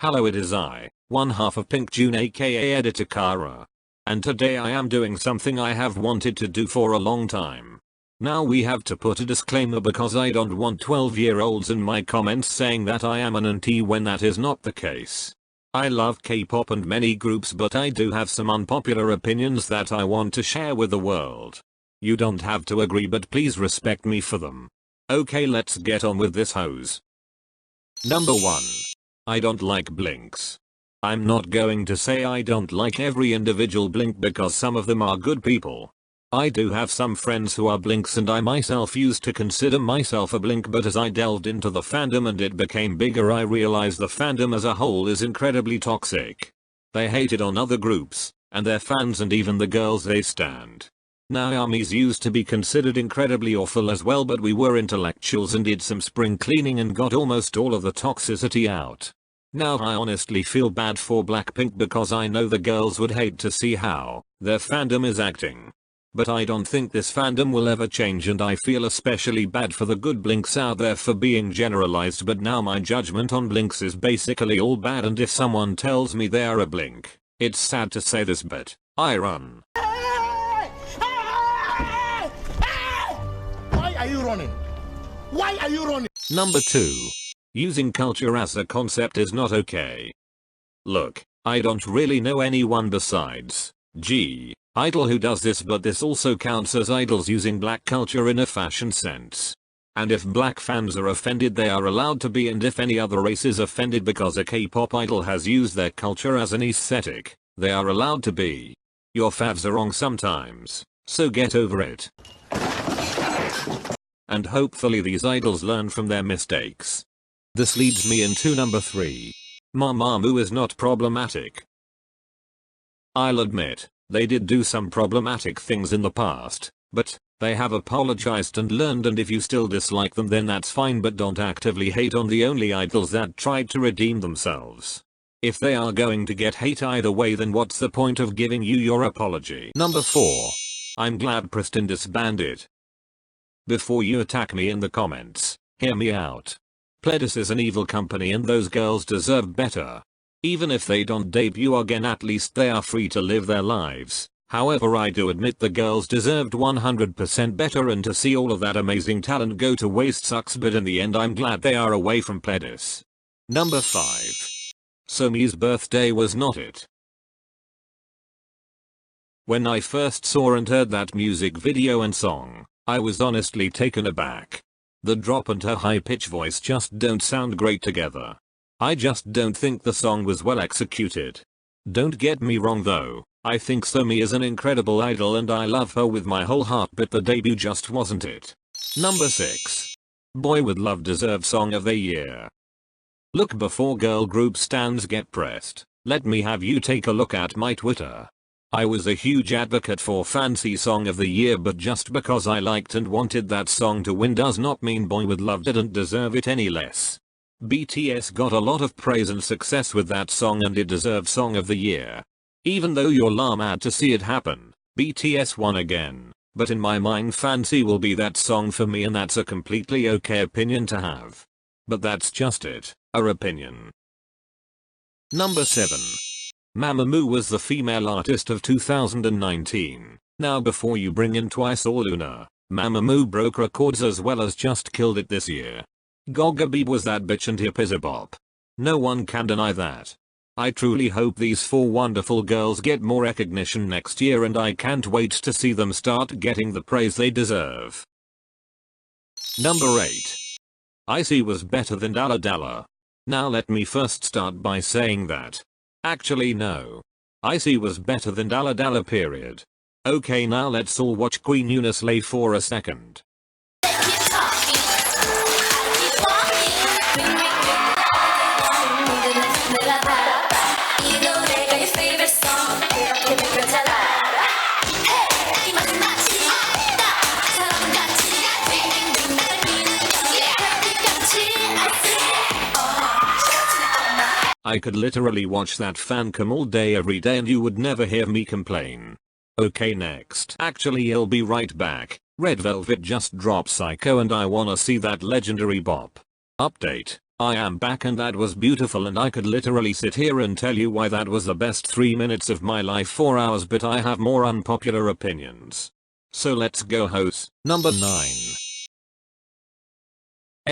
Hello, it is I, one half of Pink June aka Editor Kara. And today I am doing something I have wanted to do for a long time. Now we have to put a disclaimer because I don't want 12-year-olds in my comments saying that I am an auntie when that is not the case. I love K-pop and many groups, but I do have some unpopular opinions that I want to share with the world. You don't have to agree, but please respect me for them. Okay, let's get on with this hose. Number 1. I don't like blinks. I'm not going to say I don't like every individual blink because some of them are good people. I do have some friends who are blinks and I myself used to consider myself a blink, but as I delved into the fandom and it became bigger, I realized the fandom as a whole is incredibly toxic. They hated on other groups, and their fans, and even the girls they stand. Now armies used to be considered incredibly awful as well, but we were intellectuals and did some spring cleaning and got almost all of the toxicity out. Now I honestly feel bad for Blackpink because I know the girls would hate to see how their fandom is acting. But I don't think this fandom will ever change, and I feel especially bad for the good blinks out there for being generalized. But now my judgment on blinks is basically all bad, and if someone tells me they are a blink, it's sad to say this, but I run. Why are you running? Why are you running? Number 2. Using culture as a concept is not okay. Look, I don't really know anyone besides Idol who does this, but this also counts as idols using black culture in a fashion sense. And if black fans are offended, they are allowed to be, and if any other race is offended because a K-pop idol has used their culture as an aesthetic, they are allowed to be. Your favs are wrong sometimes, so get over it. And hopefully these idols learn from their mistakes. This leads me into number 3. Mamamoo is not problematic. I'll admit, they did do some problematic things in the past, but they have apologized and learned, and if you still dislike them then that's fine, but don't actively hate on the only idols that tried to redeem themselves. If they are going to get hate either way, then what's the point of giving you your apology? Number 4. I'm glad Preston disbanded. Before you attack me in the comments, hear me out. Pledis is an evil company and those girls deserve better. Even if they don't debut again, at least they are free to live their lives. However, I do admit the girls deserved 100% better, and to see all of that amazing talent go to waste sucks, but in the end I'm glad they are away from Pledis. Number 5. Somi's birthday was not it. When I first saw and heard that music video and song, I was honestly taken aback. The drop and her high-pitched voice just don't sound great together. I just don't think the song was well executed. Don't get me wrong though, I think Somi is an incredible idol and I love her with my whole heart, but the debut just wasn't it. Number 6. Boy with Love deserves Song of the Year. Look, before girl group stans get pressed, let me have you take a look at my Twitter. I was a huge advocate for Fancy Song of the Year, but just because I liked and wanted that song to win does not mean Boy with Love didn't deserve it any less. BTS got a lot of praise and success with that song and it deserves Song of the Year. Even though you're mad to see it happen, BTS won again, but in my mind Fancy will be that song for me, and that's a completely okay opinion to have. But that's just it, our opinion. Number 7. Mamamoo was the female artist of 2019. Now before you bring in Twice or Luna, Mamamoo broke records as well as just killed it this year. Gogabib was that bitch and hip is a bop. No one can deny that. I truly hope these 4 wonderful girls get more recognition next year, and I can't wait to see them start getting the praise they deserve. Number 8. Icy was better than Dalla Dalla. Now let me first start by saying that. Actually no. Icy was better than Dalla Dalla, period. Okay, now let's all watch Queen Eunice lay for a second. I could literally watch that fancam all day every day and you would never hear me complain. Okay, next. Actually, I'll be right back. Red Velvet just dropped Psycho and I wanna see that legendary bop. Update. I am back and that was beautiful and I could literally sit here and tell you why that was the best 3 minutes of my life 4 hours, but I have more unpopular opinions. So let's go host. Number 9.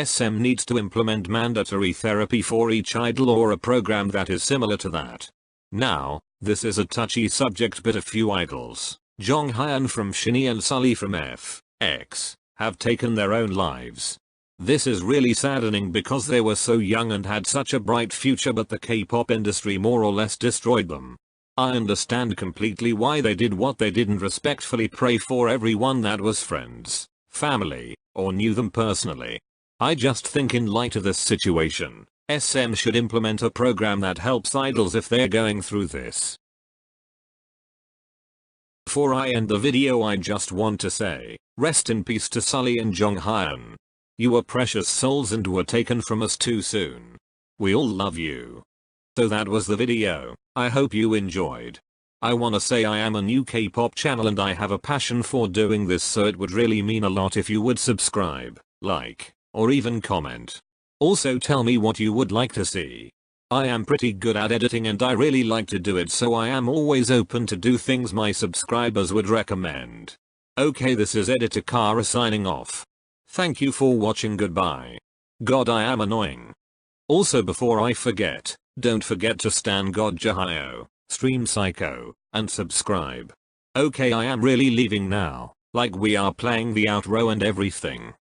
SM needs to implement mandatory therapy for each idol or a program that is similar to that. Now, this is a touchy subject, but a few idols, Jonghyun from Shinee and Sully from FX, have taken their own lives. This is really saddening because they were so young and had such a bright future, but the K-pop industry more or less destroyed them. I understand completely why they did what they did and respectfully pray for everyone that was friends, family, or knew them personally. I just think in light of this situation, SM should implement a program that helps idols if they're going through this. Before I end the video, I just want to say, rest in peace to Sully and Jonghyun. You were precious souls and were taken from us too soon. We all love you. So that was the video. I hope you enjoyed. I wanna say I am a new K-pop channel and I have a passion for doing this, so it would really mean a lot if you would subscribe, like, or even comment. Also tell me what you would like to see. I am pretty good at editing and I really like to do it, so I am always open to do things my subscribers would recommend. Okay, this is Editor Kara signing off. Thank you for watching, goodbye. God, I am annoying. Also, before I forget, don't forget to stan God Jahio, stream Psycho, and subscribe. Okay, I am really leaving now, like we are playing the outro and everything.